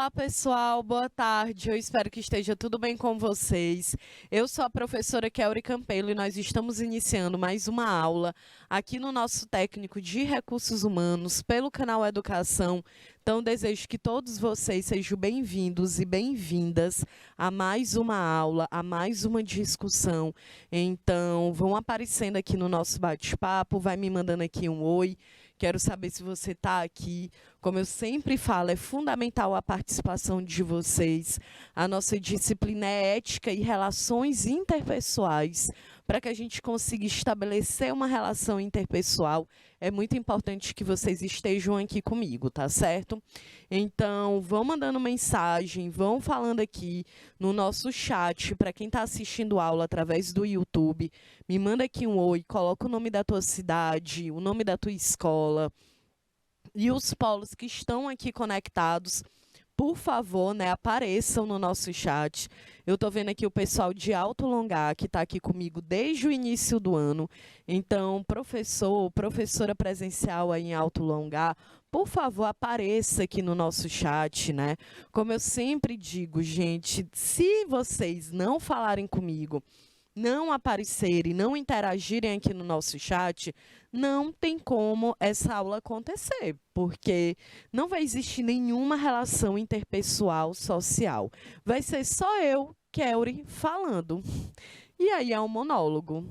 Olá, pessoal, boa tarde. Eu espero que esteja tudo bem com vocês. Eu sou a professora Kelly Campelo e nós estamos iniciando mais uma aula aqui no nosso técnico de recursos humanos pelo canal Educação. Então, desejo que todos vocês sejam bem-vindos e bem-vindas a mais uma aula, a mais uma discussão. Então, vão aparecendo aqui no nosso bate-papo, vai me mandando aqui um oi. Quero saber se você está aqui. Como eu sempre falo, é fundamental a participação de vocês. A nossa disciplina é ética e relações interpessoais. Para que a gente consiga estabelecer uma relação interpessoal, é muito importante que vocês estejam aqui comigo, tá certo? Então, vão mandando mensagem, vão falando aqui no nosso chat. Para quem está assistindo aula através do YouTube, me manda aqui um oi, coloca o nome da tua cidade, o nome da tua escola. E os polos que estão aqui conectados, por favor, né, apareçam no nosso chat. Eu estou vendo aqui o pessoal de Alto Longar, que está aqui comigo desde o início do ano. Então, professor, professora presencial aí em Alto Longar, por favor, apareça aqui no nosso chat, né? Como eu sempre digo, gente, se vocês não falarem comigo, não aparecerem, não interagirem aqui no nosso chat, não tem como essa aula acontecer, porque não vai existir nenhuma relação interpessoal social. Vai ser só eu, Kelly, falando. E aí é um monólogo,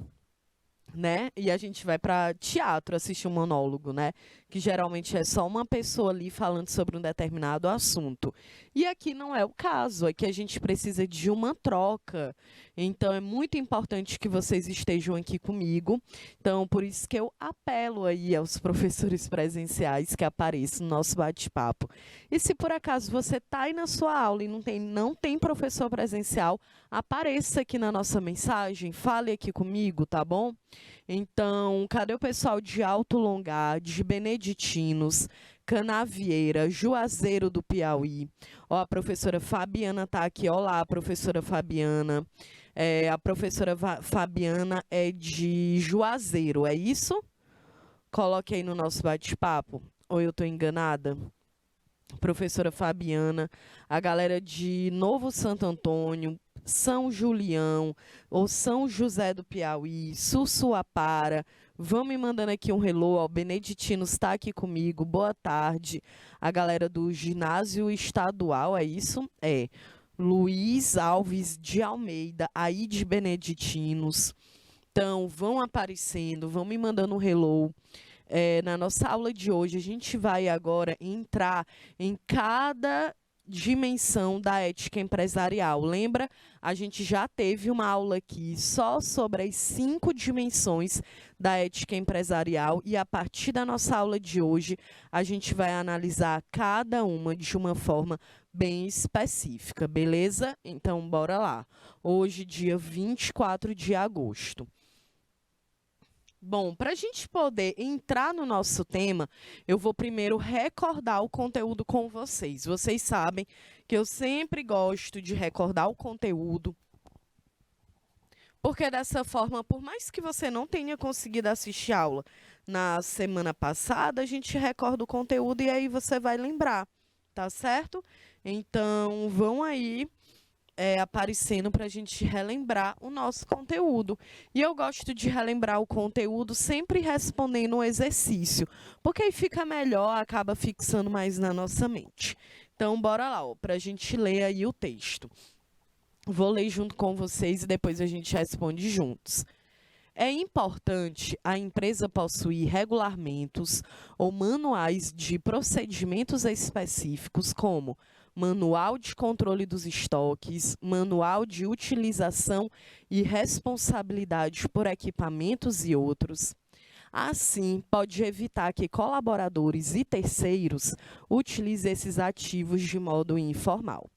né? E a gente vai para teatro assistir um monólogo, né? Que geralmente é só uma pessoa ali falando sobre um determinado assunto. E aqui não é o caso, aqui a gente precisa de uma troca. Então, é muito importante que vocês estejam aqui comigo. Então, por isso que eu apelo aí aos professores presenciais que apareçam no nosso bate-papo. E se por acaso você está aí na sua aula e não tem professor presencial, apareça aqui na nossa mensagem, fale aqui comigo, tá bom? Então, cadê o pessoal de Alto Longar, de Beneditinos, Canavieira, Juazeiro do Piauí? Ó, a professora Fabiana está aqui. Olá, professora Fabiana. A professora Fabiana é de Juazeiro, é isso? Coloque aí no nosso bate-papo. Ou eu estou enganada? Professora Fabiana, a galera de Novo Santo Antônio, São Julião, ou São José do Piauí, Sussuapara, vão me mandando aqui um hello, ó, Beneditinos está aqui comigo, boa tarde. A galera do ginásio estadual, é isso? É. Luiz Alves de Almeida, aí de Beneditinos. Então, vão aparecendo, vão me mandando um hello. Na nossa aula de hoje, a gente vai agora entrar em cada dimensão da ética empresarial. Lembra? A gente já teve uma aula aqui só sobre as 5 dimensões da ética empresarial e a partir da nossa aula de hoje, a gente vai analisar cada uma de uma forma bem específica, beleza? Então, bora lá. Hoje, dia 24 de agosto. Bom, para a gente poder entrar no nosso tema, eu vou primeiro recordar o conteúdo com vocês. Vocês sabem que eu sempre gosto de recordar o conteúdo, porque dessa forma, por mais que você não tenha conseguido assistir a aula na semana passada, a gente recorda o conteúdo e aí você vai lembrar, tá certo? Então, vão aí aparecendo para a gente relembrar o nosso conteúdo. E eu gosto de relembrar o conteúdo sempre respondendo um exercício, porque aí fica melhor, acaba fixando mais na nossa mente. Então, bora lá, para a gente ler aí o texto. Vou ler junto com vocês e depois a gente responde juntos. É importante a empresa possuir regulamentos ou manuais de procedimentos específicos, como Manual de Controle dos Estoques, Manual de Utilização e Responsabilidade por Equipamentos e outros. Assim, pode evitar que colaboradores e terceiros utilizem esses ativos de modo informal.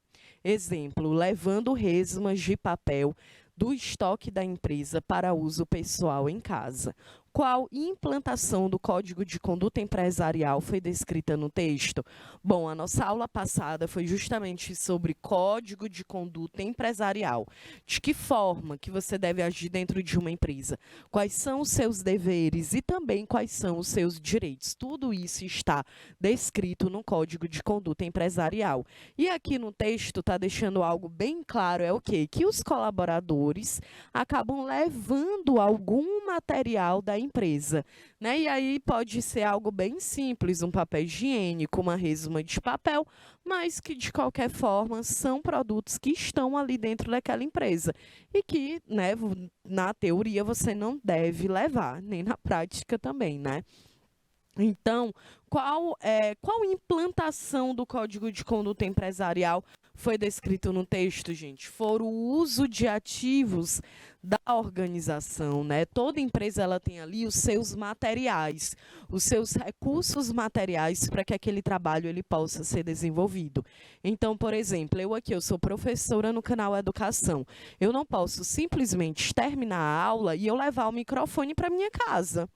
Exemplo, levando resmas de papel do estoque da empresa para uso pessoal em casa, Qual implantação do Código de Conduta Empresarial foi descrita no texto? Bom, a nossa aula passada foi justamente sobre Código de Conduta Empresarial. De que forma que você deve agir dentro de uma empresa? Quais são os seus deveres e também quais são os seus direitos? Tudo isso está descrito no Código de Conduta Empresarial. E aqui no texto está deixando algo bem claro, é o quê? Que os colaboradores acabam levando algum material da empresa, né? E aí pode ser algo bem simples, um papel higiênico, uma resuma de papel, mas que de qualquer forma são produtos que estão ali dentro daquela empresa e que, né, na teoria você não deve levar, nem na prática também, né? Então, qual implantação do Código de Conduta Empresarial foi descrito no texto, gente? Foi o uso de ativos da organização, né? Toda empresa ela tem ali os seus materiais, os seus recursos materiais para que aquele trabalho ele possa ser desenvolvido. Então, por exemplo, eu sou professora no canal Educação. Eu não posso simplesmente terminar a aula e eu levar o microfone para minha casa,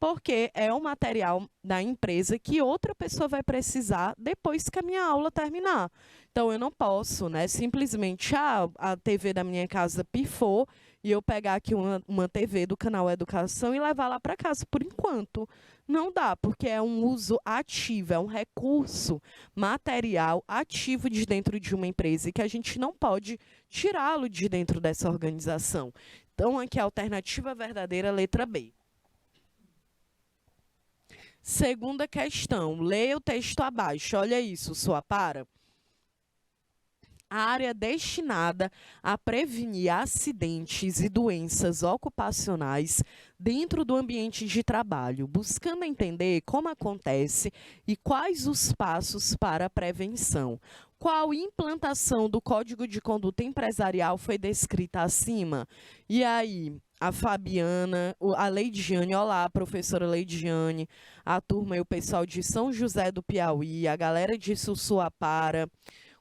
porque é um material da empresa que outra pessoa vai precisar depois que a minha aula terminar. Então, eu não posso, né, simplesmente, a TV da minha casa pifou e eu pegar aqui uma TV do canal Educação e levar lá para casa, por enquanto. Não dá, porque é um uso ativo, é um recurso material ativo de dentro de uma empresa e que a gente não pode tirá-lo de dentro dessa organização. Então, aqui a alternativa verdadeira, letra B. Segunda questão, leia o texto abaixo. Olha isso, sua para. A área destinada a prevenir acidentes e doenças ocupacionais dentro do ambiente de trabalho, buscando entender como acontece e quais os passos para a prevenção. Qual implantação do Código de Conduta Empresarial foi descrita acima? E aí, a Fabiana, a Leidiane, olá, professora Leidiane, a turma e o pessoal de São José do Piauí, a galera de Sussuapara.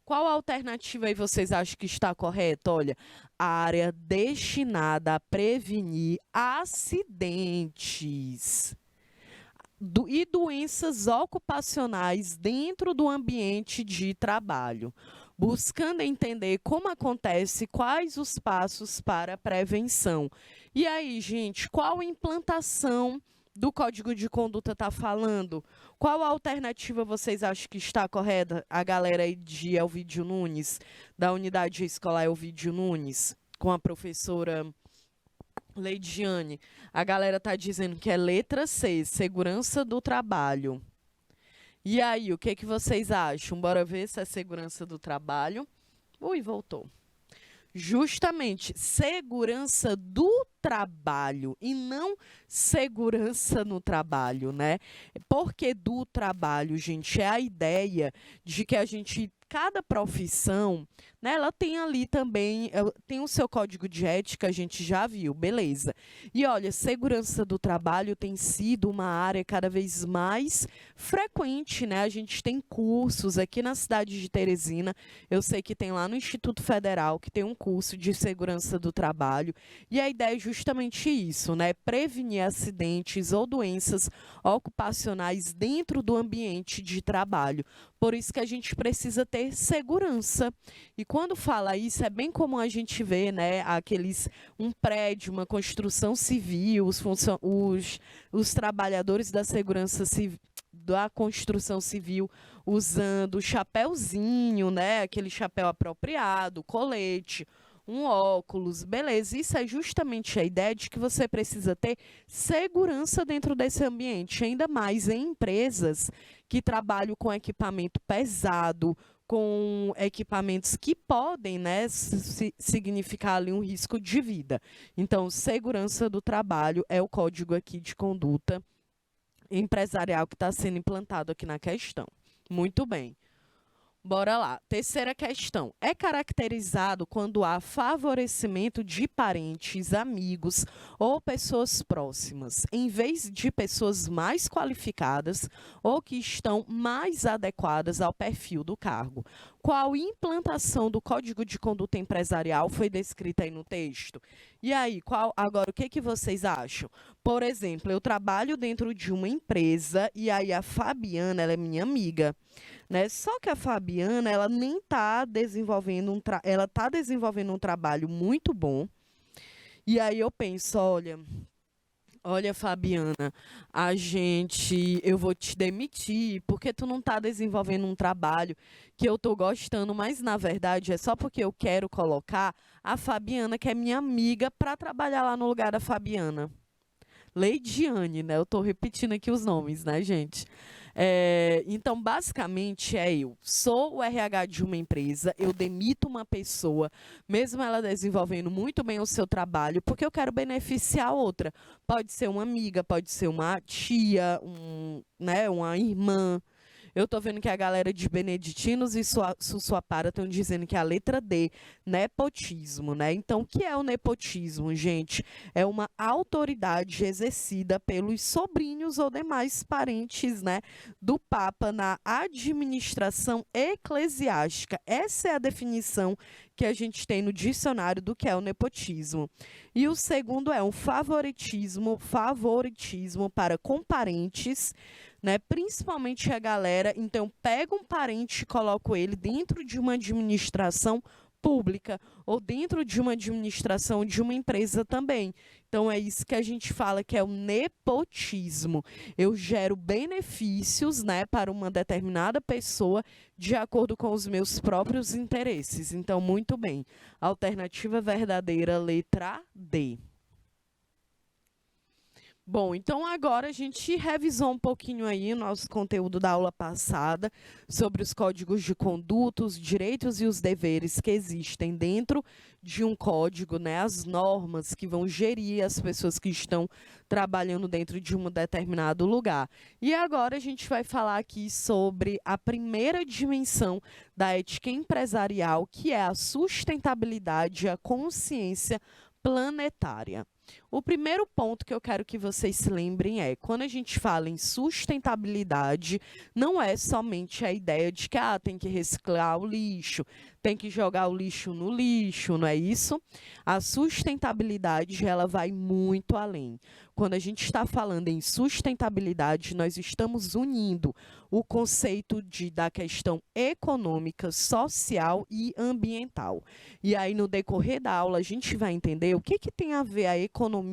Qual a alternativa aí vocês acham que está correta? Olha, a área destinada a prevenir acidentes e doenças ocupacionais dentro do ambiente de trabalho, buscando entender como acontece, quais os passos para a prevenção. E aí, gente, qual implantação do Código de Conduta está falando? Qual alternativa vocês acham que está correta? A galera aí de Elvídio Nunes, da Unidade Escolar Elvídio Nunes, com a professora Leidiane. A galera está dizendo que é letra C, segurança do trabalho. E aí, o que vocês acham? Bora ver se é segurança do trabalho. Ui, voltou. Justamente, segurança do trabalho e não segurança no trabalho, né? Porque do trabalho, gente, é a ideia de que a gente, cada profissão, né, ela tem ali também, tem o seu código de ética, a gente já viu, beleza. E olha, segurança do trabalho tem sido uma área cada vez mais frequente, né? A gente tem cursos aqui na cidade de Teresina, eu sei que tem lá no Instituto Federal, que tem um curso de segurança do trabalho, e a ideia é justamente isso, né? Prevenir acidentes ou doenças ocupacionais dentro do ambiente de trabalho. Por isso que a gente precisa ter segurança. E quando fala isso, é bem comum a gente ver, né, um prédio, uma construção civil, os trabalhadores da segurança civil, da construção civil usando chapéuzinho, né, aquele chapéu apropriado, colete, um óculos, beleza. Isso é justamente a ideia de que você precisa ter segurança dentro desse ambiente, ainda mais em empresas que trabalham com equipamento pesado, com equipamentos que podem, né, significar ali um risco de vida. Então, segurança do trabalho é o código aqui de conduta empresarial que está sendo implantado aqui na questão. Muito bem. Bora lá. Terceira questão. É caracterizado quando há favorecimento de parentes, amigos ou pessoas próximas, em vez de pessoas mais qualificadas ou que estão mais adequadas ao perfil do cargo. Qual implantação do Código de Conduta Empresarial foi descrita aí no texto? E aí, agora o que vocês acham? Por exemplo, eu trabalho dentro de uma empresa e aí a Fabiana, ela é minha amiga, né? Só que a Fabiana, ela nem está desenvolvendo ela está desenvolvendo um trabalho muito bom. E aí eu penso, olha, Fabiana, eu vou te demitir porque tu não está desenvolvendo um trabalho que eu estou gostando, mas na verdade é só porque eu quero colocar a Fabiana, que é minha amiga, para trabalhar lá no lugar da Fabiana. Leidiane, né? Eu estou repetindo aqui os nomes, né, gente? Então, basicamente, eu sou o RH de uma empresa, eu demito uma pessoa, mesmo ela desenvolvendo muito bem o seu trabalho, porque eu quero beneficiar a outra. Pode ser uma amiga, pode ser uma tia, né, uma irmã. Eu estou vendo que a galera de Beneditinos e Sussuapara estão dizendo que é a letra D, nepotismo, né? Então, o que é o nepotismo, gente? É uma autoridade exercida pelos sobrinhos ou demais parentes, né, do Papa na administração eclesiástica. Essa é a definição que a gente tem no dicionário do que é o nepotismo. E o segundo é um favoritismo para com parentes, né? Principalmente a galera, então pega um parente e coloca ele dentro de uma administração pública ou dentro de uma administração de uma empresa também. Então é isso que a gente fala que é o nepotismo. Eu gero benefícios, né, para uma determinada pessoa de acordo com os meus próprios interesses. Então, muito bem. Alternativa verdadeira, letra D. Bom, então agora a gente revisou um pouquinho aí o nosso conteúdo da aula passada sobre os códigos de conduta, os direitos e os deveres que existem dentro de um código, né? As normas que vão gerir as pessoas que estão trabalhando dentro de um determinado lugar. E agora a gente vai falar aqui sobre a primeira dimensão da ética empresarial, que é a sustentabilidade e a consciência planetária. O primeiro ponto que eu quero que vocês se lembrem é, quando a gente fala em sustentabilidade, não é somente a ideia de que tem que reciclar o lixo, tem que jogar o lixo no lixo, não é isso? A sustentabilidade, ela vai muito além. Quando a gente está falando em sustentabilidade, nós estamos unindo o conceito da questão econômica, social e ambiental. E aí, no decorrer da aula, a gente vai entender o que tem a ver a economia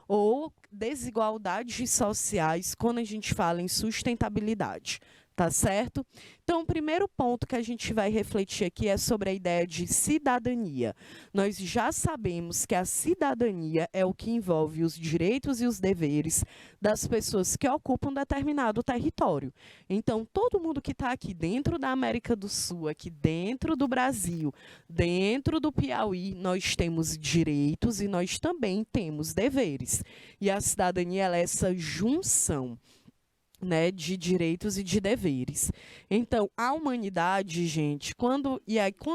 ou desigualdades sociais quando a gente fala em sustentabilidade. Tá certo? Então, o primeiro ponto que a gente vai refletir aqui é sobre a ideia de cidadania. Nós já sabemos que a cidadania é o que envolve os direitos e os deveres das pessoas que ocupam determinado território. Então, todo mundo que está aqui dentro da América do Sul, aqui dentro do Brasil, dentro do Piauí, nós temos direitos e nós também temos deveres. E a cidadania ela é essa junção, né, de direitos e de deveres. Então, a humanidade, gente, quando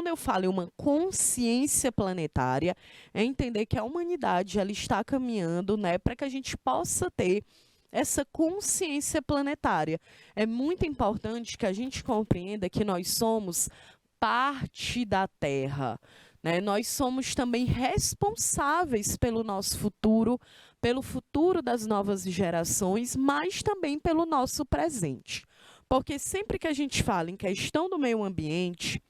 eu falo em uma consciência planetária, é entender que a humanidade ela está caminhando, né, para que a gente possa ter essa consciência planetária. É muito importante que a gente compreenda que nós somos parte da Terra, né? Nós somos também responsáveis pelo nosso futuro, pelo futuro das novas gerações, mas também pelo nosso presente. Porque sempre que a gente fala em questão do meio ambiente,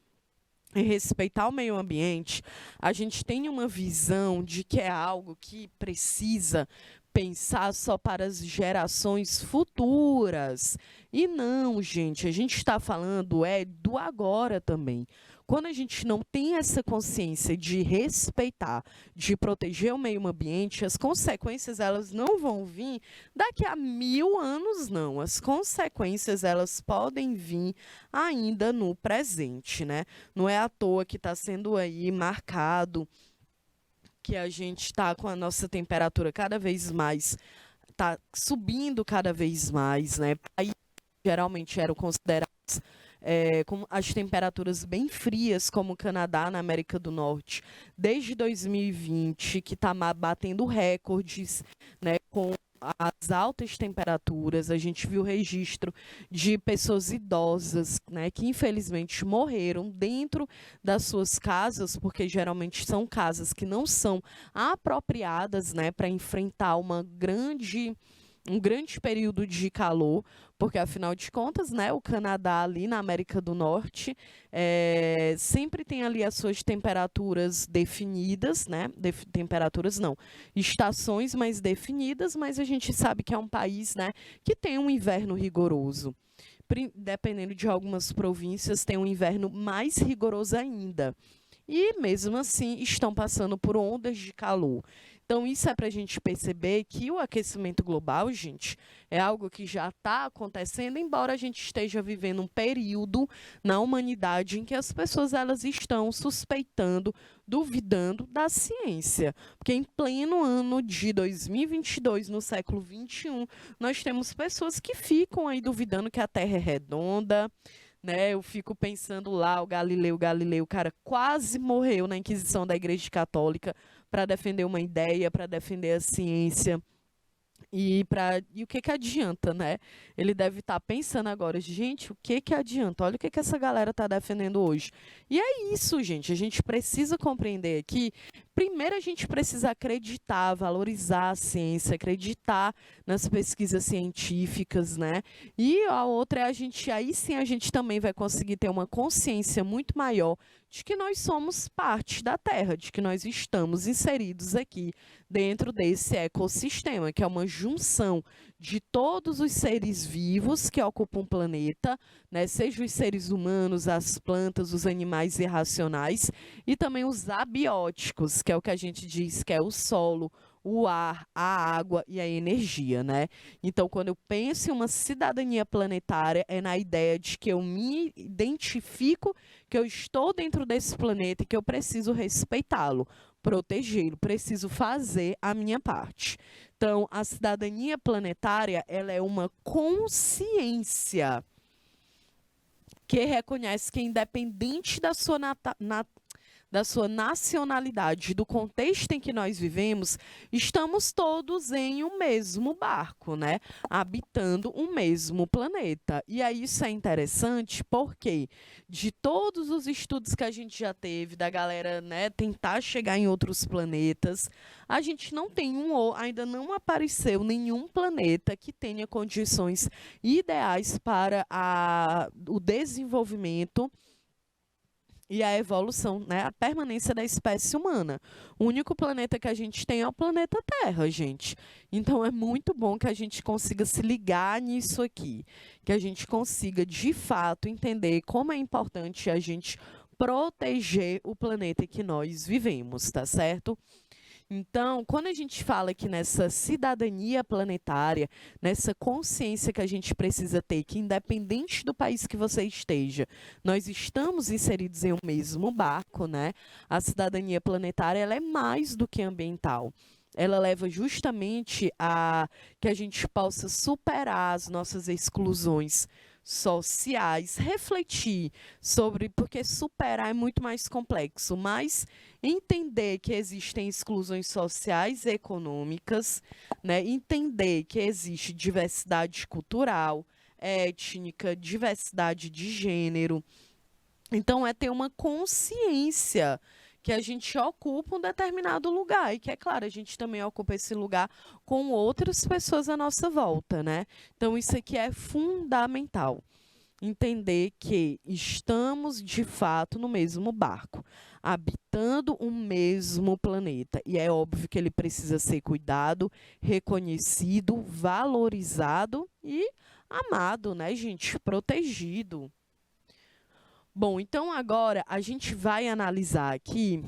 em respeitar o meio ambiente, a gente tem uma visão de que é algo que precisa pensar só para as gerações futuras. E não, gente, a gente está falando do agora também. Quando a gente não tem essa consciência de respeitar, de proteger o meio ambiente, as consequências elas não vão vir daqui a 1000 anos, não. As consequências elas podem vir ainda no presente, né? Não é à toa que está sendo aí marcado que a gente está com a nossa temperatura cada vez mais, está subindo cada vez mais, né? Aí geralmente eram considerados com as temperaturas bem frias, como o Canadá, na América do Norte, desde 2020, que está batendo recordes, né, com as altas temperaturas. A gente viu registro de pessoas idosas, né, que infelizmente morreram dentro das suas casas, porque geralmente são casas que não são apropriadas, né, para enfrentar um grande período de calor, porque afinal de contas, né, o Canadá ali na América do Norte sempre tem ali as suas temperaturas definidas, né, temperaturas não, estações mais definidas, mas a gente sabe que é um país, né, que tem um inverno rigoroso. Dependendo de algumas províncias, tem um inverno mais rigoroso ainda. E, mesmo assim, estão passando por ondas de calor. Então, isso é para a gente perceber que o aquecimento global, gente, é algo que já está acontecendo, embora a gente esteja vivendo um período na humanidade em que as pessoas elas estão suspeitando, duvidando da ciência. Porque em pleno ano de 2022, no século 21, nós temos pessoas que ficam aí duvidando que a Terra é redonda, né? Eu fico pensando lá, o Galileu, o cara quase morreu na Inquisição da Igreja Católica para defender uma ideia, para defender a ciência. E o que que adianta, né? Ele deve estar pensando agora, gente, o que que adianta? Olha o que que essa galera está defendendo hoje. E é isso, gente. A gente precisa compreender que, primeiro, a gente precisa acreditar, valorizar a ciência, acreditar nas pesquisas científicas, né? E a outra é aí sim a gente também vai conseguir ter uma consciência muito maior de que nós somos parte da Terra, de que nós estamos inseridos aqui dentro desse ecossistema, que é uma junção de todos os seres vivos que ocupam o planeta, né, seja os seres humanos, as plantas, os animais irracionais e também os abióticos, que é o que a gente diz que é o solo, o ar, a água e a energia, né? Então, quando eu penso em uma cidadania planetária, é na ideia de que eu me identifico que eu estou dentro desse planeta e que eu preciso respeitá-lo, protegê-lo, preciso fazer a minha parte. Então, a cidadania planetária, ela é uma consciência que reconhece que, independente da sua nacionalidade, do contexto em que nós vivemos, estamos todos em um mesmo barco, né? Habitando um mesmo planeta. E aí isso é interessante porque de todos os estudos que a gente já teve, da galera, né, tentar chegar em outros planetas, a gente não tem ainda não apareceu nenhum planeta que tenha condições ideais para o desenvolvimento e a evolução, né, a permanência da espécie humana. O único planeta que a gente tem é o planeta Terra, gente. Então é muito bom que a gente consiga se ligar nisso aqui, que a gente consiga, de fato, entender como é importante a gente proteger o planeta que nós vivemos, tá certo? Então, quando a gente fala aqui nessa cidadania planetária, nessa consciência que a gente precisa ter, que independente do país que você esteja, nós estamos inseridos em um mesmo barco, né? A cidadania planetária, ela é mais do que ambiental. Ela leva justamente a que a gente possa superar as nossas exclusões sociais, refletir sobre, porque superar é muito mais complexo, mas entender que existem exclusões sociais e econômicas, né? Entender que existe diversidade cultural, étnica, diversidade de gênero. Então, é ter uma consciência que a gente ocupa um determinado lugar e que, é claro, a gente também ocupa esse lugar com outras pessoas à nossa volta, né? Então, isso aqui é fundamental. Entender que estamos, de fato, no mesmo barco, habitando um mesmo planeta. E é óbvio que ele precisa ser cuidado, reconhecido, valorizado e amado, né, gente? Protegido. Bom, então agora a gente vai analisar aqui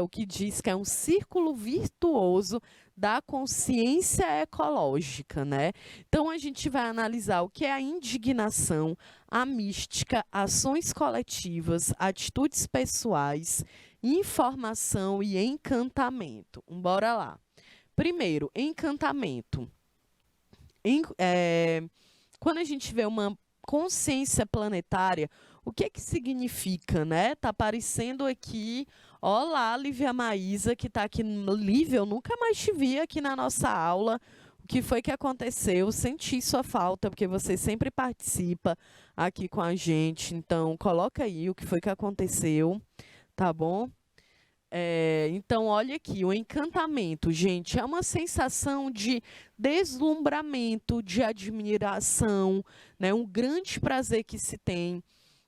o que diz que é um círculo virtuoso da consciência ecológica, né? Então a gente vai analisar o que é a indignação, a mística, ações coletivas, atitudes pessoais, informação e encantamento. Bora lá. Primeiro, encantamento. Quando a gente vê uma consciência planetária, o que que significa, né? Tá aparecendo aqui, olá, Lívia Maísa, que tá aqui. Lívia, eu nunca mais te vi aqui na nossa aula. O que foi que aconteceu? Senti sua falta, porque você sempre participa aqui com a gente. Então, coloca aí o que foi que aconteceu, tá bom? Então, olha aqui, o encantamento, gente, é uma sensação de deslumbramento, de admiração, né? Um grande prazer que se tem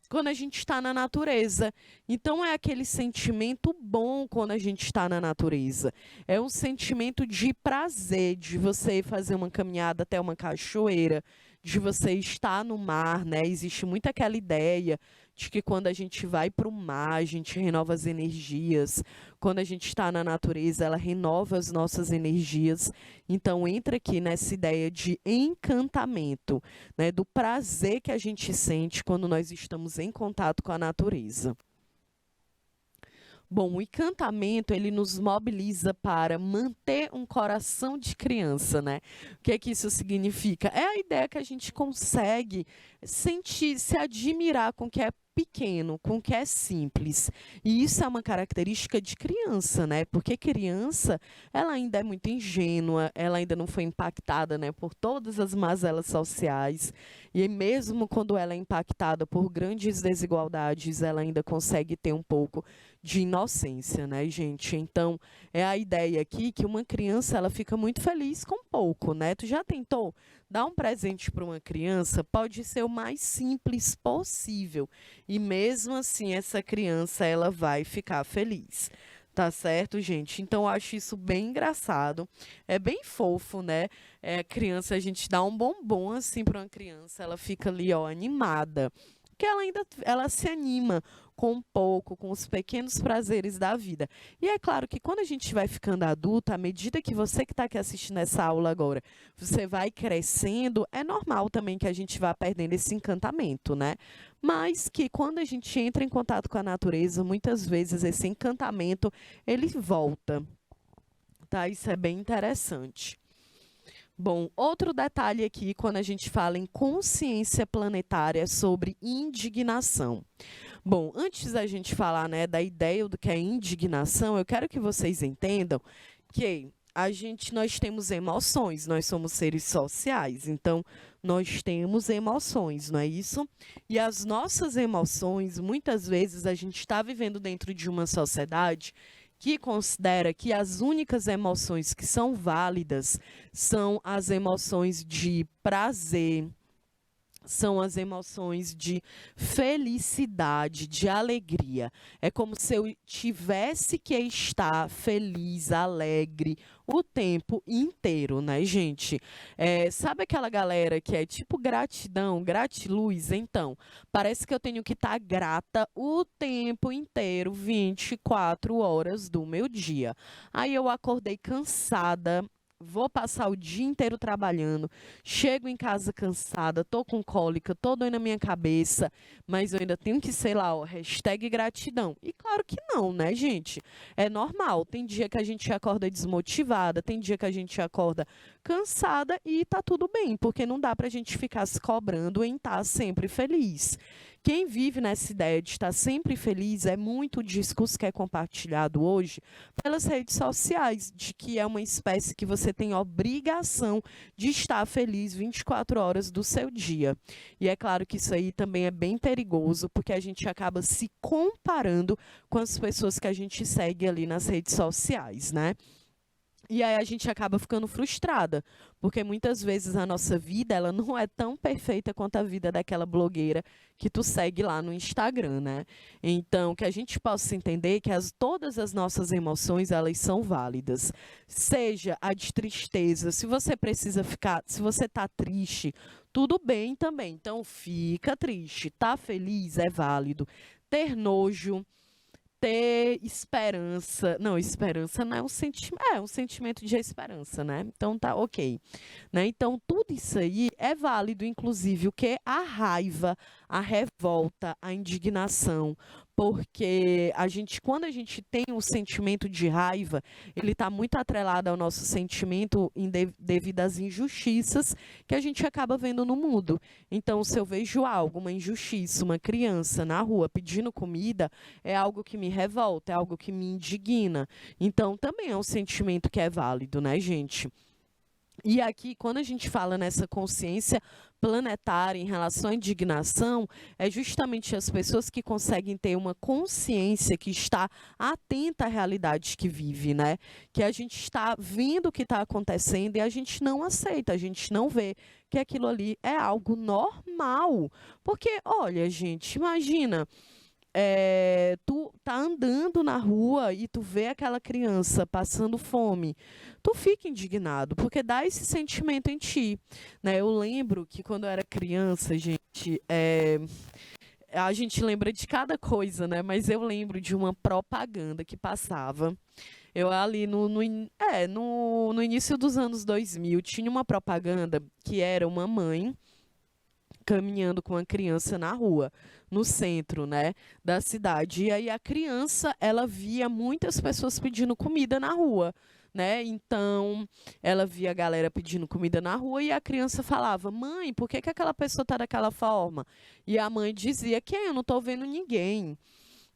quando a gente está na natureza. Então, é aquele sentimento bom quando a gente está na natureza. É um sentimento de prazer, de você fazer uma caminhada até uma cachoeira, de você estar no mar, né? Existe muito aquela ideia de que quando a gente vai para o mar, a gente renova as energias. Quando a gente está na natureza, ela renova as nossas energias. Então, entra aqui nessa ideia de encantamento, né? Do prazer que a gente sente quando nós estamos em contato com a natureza. Bom, o encantamento, ele nos mobiliza para manter um coração de criança, né? O que é que isso significa? É a ideia que a gente consegue sentir, se admirar com o que é pequeno, com o que é simples. E isso é uma característica de criança, né? Porque criança, ela ainda é muito ingênua, ela ainda não foi impactada, né, por todas as mazelas sociais. E mesmo quando ela é impactada por grandes desigualdades, ela ainda consegue ter um pouco de inocência, né, gente? Então, é a ideia aqui que uma criança, ela fica muito feliz com pouco, né? Tu já tentou dar um presente para uma criança? Pode ser o mais simples possível. E mesmo assim, essa criança, ela vai ficar feliz. Tá certo, gente? Então, eu acho isso bem engraçado. É bem fofo, né? Criança, a gente dá um bombom assim para uma criança, ela fica ali, ó, animada. Porque ela se anima com um pouco, com os pequenos prazeres da vida. E é claro que quando a gente vai ficando adulta, à medida que você que está aqui assistindo essa aula agora, você vai crescendo, é normal também que a gente vá perdendo esse encantamento, né? Mas que quando a gente entra em contato com a natureza, muitas vezes esse encantamento, ele volta, tá? Isso é bem interessante. Bom, outro detalhe aqui, quando a gente fala em consciência planetária, é sobre indignação. Bom, antes da gente falar, né, da ideia do que é indignação, eu quero que vocês entendam que nós temos emoções, nós somos seres sociais, então nós temos emoções, não é isso? E as nossas emoções, muitas vezes a gente está vivendo dentro de uma sociedade que considera que as únicas emoções que são válidas são as emoções de prazer, são as emoções de felicidade, de alegria. É como se eu tivesse que estar feliz, alegre o tempo inteiro, né, gente? Sabe aquela galera que é tipo gratidão, gratiluz? Então, parece que eu tenho que estar grata o tempo inteiro, 24 horas do meu dia. Aí eu acordei cansada, vou passar o dia inteiro trabalhando, chego em casa cansada, tô com cólica, tô doendo a minha cabeça, mas eu ainda tenho que, sei lá, ó, hashtag gratidão. E claro que não, né, gente? É normal, tem dia que a gente acorda desmotivada, tem dia que a gente acorda cansada e tá tudo bem, porque não dá pra gente ficar se cobrando em estar sempre feliz. Quem vive nessa ideia de estar sempre feliz é muito o discurso que é compartilhado hoje pelas redes sociais, de que é uma espécie que você tem obrigação de estar feliz 24 horas do seu dia. E é claro que isso aí também é bem perigoso, porque a gente acaba se comparando com as pessoas que a gente segue ali nas redes sociais, né? E aí a gente acaba ficando frustrada, porque muitas vezes a nossa vida, ela não é tão perfeita quanto a vida daquela blogueira que tu segue lá no Instagram, né? Então, que a gente possa entender que todas as nossas emoções, elas são válidas. Seja a de tristeza, se você precisa ficar, se você tá triste, tudo bem também. Então, fica triste, tá feliz, é válido. Ter nojo, ter esperança. Não, esperança não é um sentimento. É um sentimento de esperança, né? Então tá ok. Né? Então, tudo isso aí é válido, inclusive o que? A raiva, a revolta, a indignação. porque quando a gente tem um sentimento de raiva, ele está muito atrelado ao nosso sentimento devido às injustiças que a gente acaba vendo no mundo. Então, se eu vejo algo, uma injustiça, uma criança na rua pedindo comida, é algo que me revolta, é algo que me indigna. Então, também é um sentimento que é válido, né, gente? E aqui, quando a gente fala nessa consciência planetária em relação à indignação, é justamente as pessoas que conseguem ter uma consciência que está atenta à realidade que vive, né? Que a gente está vendo o que está acontecendo e a gente não aceita, a gente não vê que aquilo ali é algo normal. Porque, olha, gente, imagina. Tu tá andando na rua e tu vê aquela criança passando fome, tu fica indignado, porque dá esse sentimento em ti, né? Eu lembro que quando eu era criança, gente, a gente lembra de cada coisa, né? Mas eu lembro de uma propaganda que passava. Eu ali no início dos anos 2000, tinha uma propaganda que era uma mãe caminhando com a criança na rua, no centro, né, da cidade. E aí a criança, ela via muitas pessoas pedindo comida na rua, né? Então, ela via a galera pedindo comida na rua e a criança falava: "Mãe, por que que aquela pessoa tá daquela forma?" E a mãe dizia: "Quem? Eu não tô vendo ninguém."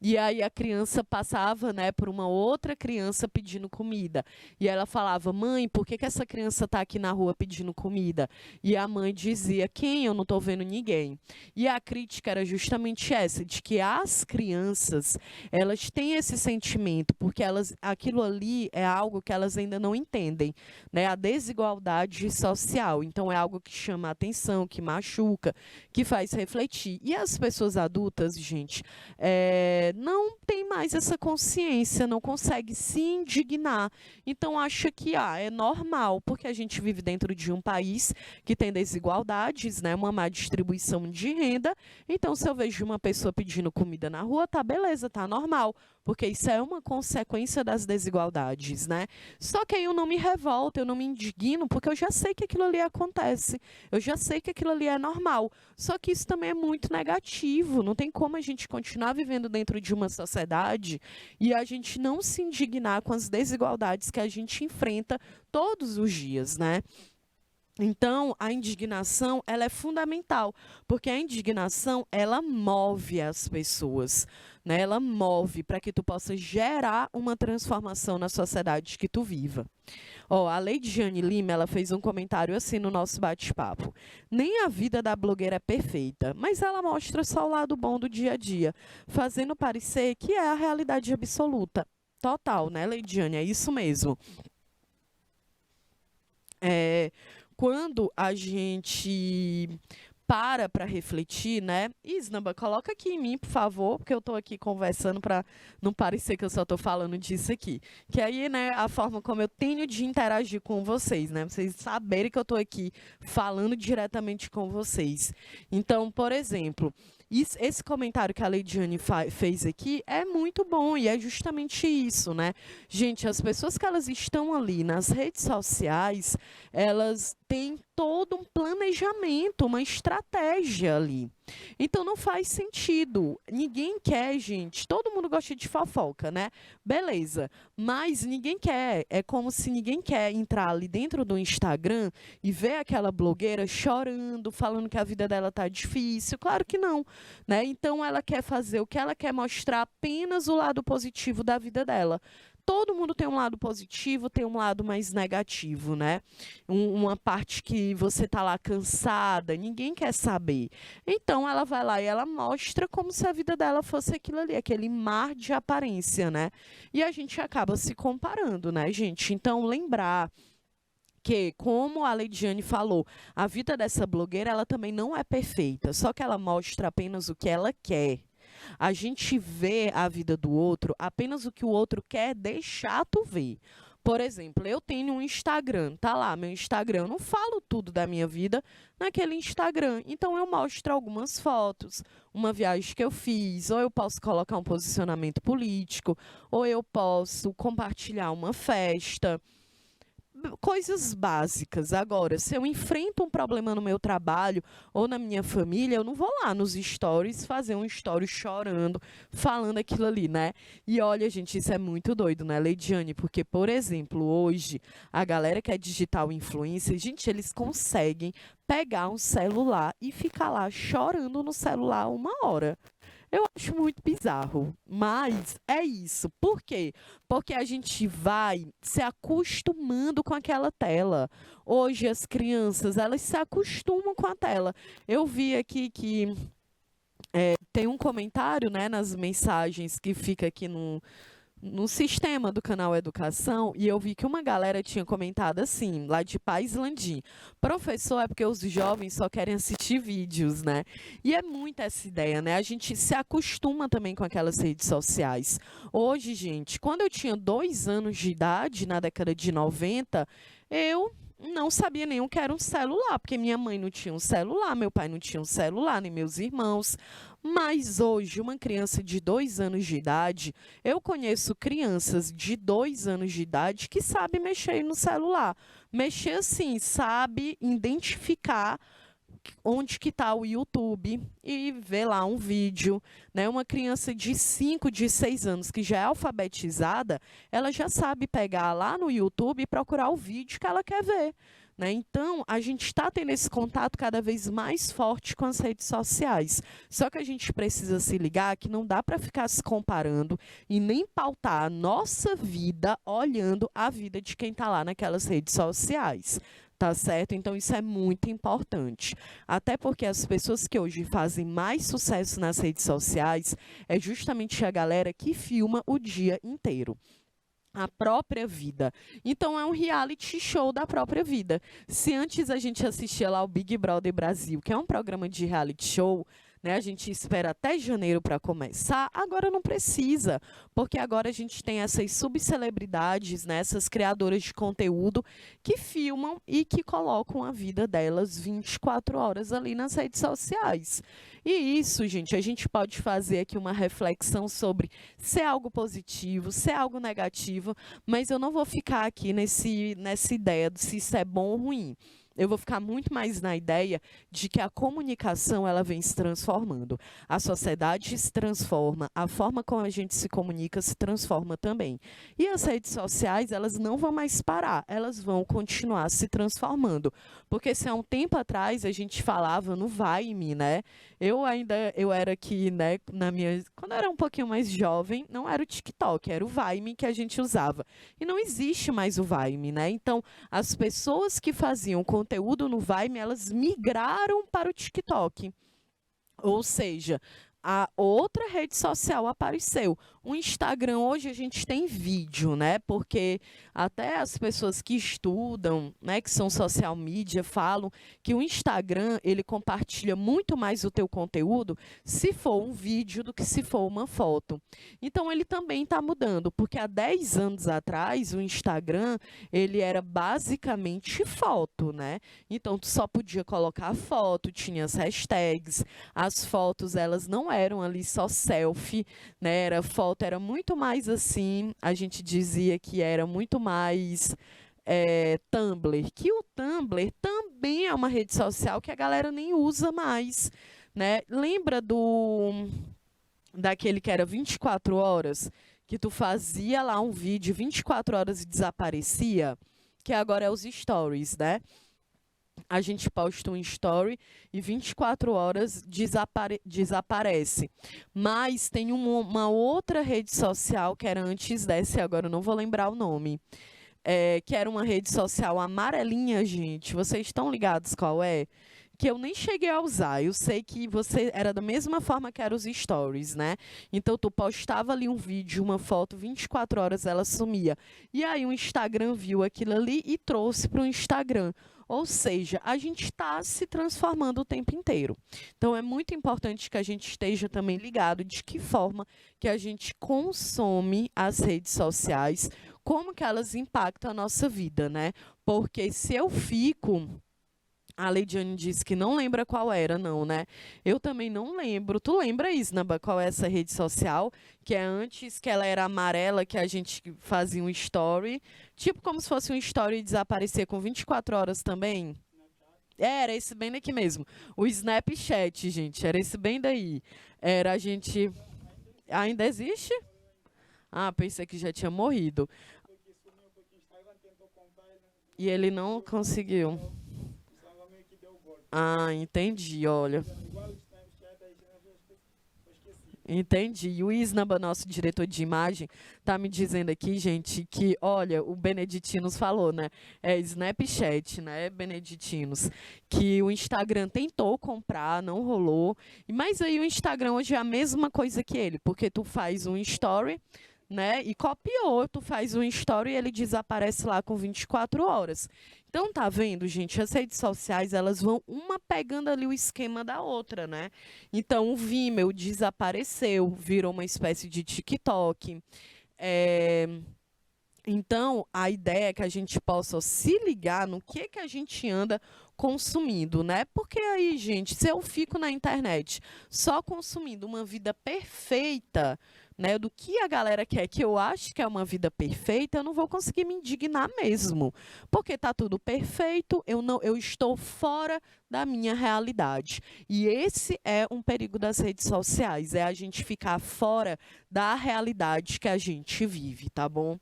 E aí a criança passava, né, por uma outra criança pedindo comida. E ela falava: "Mãe, por que que essa criança está aqui na rua pedindo comida?" E a mãe dizia: "Quem? Eu não estou vendo ninguém." E a crítica era justamente essa, de que as crianças, elas têm esse sentimento, porque aquilo ali é algo que elas ainda não entendem, né? A desigualdade social. Então é algo que chama a atenção, que machuca, que faz refletir. E as pessoas adultas, gente, não tem mais essa consciência, não consegue se indignar. Então acha que é normal, porque a gente vive dentro de um país que tem desigualdades, né, uma má distribuição de renda. Então, se eu vejo uma pessoa pedindo comida na rua, tá beleza, tá normal, porque isso é uma consequência das desigualdades, né? Só que aí eu não me revolto, eu não me indigno, porque eu já sei que aquilo ali acontece, eu já sei que aquilo ali é normal. Só que isso também é muito negativo, não tem como a gente continuar vivendo dentro de uma sociedade e a gente não se indignar com as desigualdades que a gente enfrenta todos os dias, né? Então, a indignação, ela é fundamental, porque a indignação, ela move as pessoas, né? Ela move para que tu possa gerar uma transformação na sociedade que tu viva. A Leidiane Lima, ela fez um comentário assim no nosso bate-papo. Nem a vida da blogueira é perfeita, mas ela mostra só o lado bom do dia a dia, fazendo parecer que é a realidade absoluta. Total, né, Leidiane? É isso mesmo. Quando a gente para refletir, né? Isnamba, coloca aqui em mim, por favor, porque eu estou aqui conversando para não parecer que eu só estou falando disso aqui. Que aí, né, a forma como eu tenho de interagir com vocês, né? Vocês saberem que eu estou aqui falando diretamente com vocês. Então, por exemplo, esse comentário que a Leidiane fez aqui é muito bom e é justamente isso, né? Gente, as pessoas que elas estão ali nas redes sociais, elas têm todo um planejamento, uma estratégia ali. Então não faz sentido. Ninguém quer, gente. Todo mundo gosta de fofoca, né? Beleza. Mas ninguém quer. É como se ninguém quer entrar ali dentro do Instagram e ver aquela blogueira chorando, falando que a vida dela tá difícil. Claro que não, né? Então ela quer fazer o que ela quer, mostrar apenas o lado positivo da vida dela. Todo mundo tem um lado positivo, tem um lado mais negativo, né? Uma parte que você tá lá cansada, ninguém quer saber. Então ela vai lá e ela mostra como se a vida dela fosse aquilo ali, aquele mar de aparência, né? E a gente acaba se comparando, né, gente? Então lembrar que, como a Leidiane falou, a vida dessa blogueira, ela também não é perfeita, só que ela mostra apenas o que ela quer. A gente vê a vida do outro apenas o que o outro quer deixar tu ver. Por exemplo, eu tenho um Instagram, tá lá, meu Instagram, eu não falo tudo da minha vida naquele Instagram. Então eu mostro algumas fotos, uma viagem que eu fiz, ou eu posso colocar um posicionamento político, ou eu posso compartilhar uma festa. coisas básicas. Agora, se eu enfrento um problema no meu trabalho ou na minha família, eu não vou lá nos stories fazer um story chorando, falando aquilo ali, né? E olha, gente, isso é muito doido, né, Leidiane? Porque, por exemplo, hoje, a galera que é digital influencer, gente, eles conseguem pegar um celular e ficar lá chorando no celular 1 hora. Eu acho muito bizarro, mas é isso. Por quê? Porque a gente vai se acostumando com aquela tela. Hoje as crianças, elas se acostumam com a tela. Eu vi aqui que tem um comentário, né, nas mensagens que fica aqui no sistema do canal Educação, e eu vi que uma galera tinha comentado assim, lá de Paz Landim: professor, é porque os jovens só querem assistir vídeos, né? E é muito essa ideia, né? A gente se acostuma também com aquelas redes sociais. Hoje, gente, quando eu tinha 2 anos de idade, na década de 90, eu não sabia nem o que era um celular, porque minha mãe não tinha um celular, meu pai não tinha um celular, nem meus irmãos. Mas hoje, uma criança de 2 anos de idade, eu conheço crianças de 2 anos de idade que sabem mexer no celular. Mexer assim, sabe identificar onde que está o YouTube e ver lá um vídeo, né? Uma criança de 5, de 6 anos que já é alfabetizada, ela já sabe pegar lá no YouTube e procurar o vídeo que ela quer ver, né? Então, a gente está tendo esse contato cada vez mais forte com as redes sociais. Só que a gente precisa se ligar que não dá para ficar se comparando e nem pautar a nossa vida olhando a vida de quem está lá naquelas redes sociais. Tá certo? Então, isso é muito importante. Até porque as pessoas que hoje fazem mais sucesso nas redes sociais é justamente a galera que filma o dia inteiro. A própria vida. Então, é um reality show da própria vida. Se antes a gente assistia lá o Big Brother Brasil, que é um programa de reality show, né, a gente espera até janeiro para começar, agora não precisa, porque agora a gente tem essas subcelebridades, né, essas criadoras de conteúdo que filmam e que colocam a vida delas 24 horas ali nas redes sociais. E isso, gente, a gente pode fazer aqui uma reflexão sobre se é algo positivo, se é algo negativo, mas eu não vou ficar aqui nessa ideia de se isso é bom ou ruim. Eu vou ficar muito mais na ideia de que a comunicação ela vem se transformando. A sociedade se transforma, a forma como a gente se comunica se transforma também. E as redes sociais, elas não vão mais parar, elas vão continuar se transformando. Porque se há um tempo atrás a gente falava no Vine, né? Eu era aqui, né, quando eu era um pouquinho mais jovem, não era o TikTok, era o Vine que a gente usava. E não existe mais o Vine, né? Então, as pessoas que faziam conteúdo no Vine, elas migraram para o TikTok. Ou seja, a outra rede social apareceu. O Instagram, hoje a gente tem vídeo, né? Porque até as pessoas que estudam, né, que são social media, falam que o Instagram, ele compartilha muito mais o teu conteúdo se for um vídeo do que se for uma foto. Então, ele também está mudando, porque há 10 anos atrás, o Instagram, ele era basicamente foto, né? Então, tu só podia colocar foto, tinha as hashtags, as fotos, elas não eram ali só selfie, né? Era muito mais assim, a gente dizia que era muito mais Tumblr, que o Tumblr também é uma rede social que a galera nem usa mais, né? Lembra daquele que era 24 horas, que tu fazia lá um vídeo 24 horas e desaparecia, que agora é os stories, né? A gente posta um story e 24 horas desaparece. Mas tem uma outra rede social que era antes dessa, agora eu não vou lembrar o nome, que era uma rede social amarelinha, gente. Vocês estão ligados qual é? Que eu nem cheguei a usar. Eu sei que você era da mesma forma que eram os stories, né? Então, tu postava ali um vídeo, uma foto, 24 horas ela sumia. E aí o Instagram viu aquilo ali e trouxe para o Instagram. Ou seja, a gente está se transformando o tempo inteiro. Então, é muito importante que a gente esteja também ligado de que forma que a gente consome as redes sociais, como que elas impactam a nossa vida, né? Porque se eu fico A Leidiane disse que não lembra qual era, não, né? Eu também não lembro. Tu lembra, Isnaba, qual é essa rede social? Que é antes que ela era amarela, que a gente fazia um story. Tipo como se fosse um story e desaparecer com 24 horas também. Era esse bem daqui mesmo. O Snapchat, gente, era esse bem daí. Era a gente. Ainda existe? Ah, pensei que já tinha morrido. E ele não conseguiu. Ah, entendi, olha. Entendi. E o Isnaba, nosso diretor de imagem, tá me dizendo aqui, gente, que, olha, o Beneditinos falou, né? É Snapchat, né, Beneditinos? Que o Instagram tentou comprar, não rolou. Mas aí o Instagram hoje é a mesma coisa que ele, porque tu faz um story, né? E copiou, tu faz um story e ele desaparece lá com 24 horas. Então, tá vendo, gente? As redes sociais, elas vão uma pegando ali o esquema da outra, né? Então, o Vimeo desapareceu, virou uma espécie de TikTok. É, então, a ideia é que a gente possa se ligar no que a gente anda consumindo, né? Porque aí, gente, se eu fico na internet só consumindo uma vida perfeita, né, do que a galera quer, que eu acho que é uma vida perfeita, eu não vou conseguir me indignar mesmo, porque tá tudo perfeito, eu estou fora da minha realidade. E esse é um perigo das redes sociais, é a gente ficar fora da realidade que a gente vive, tá bom?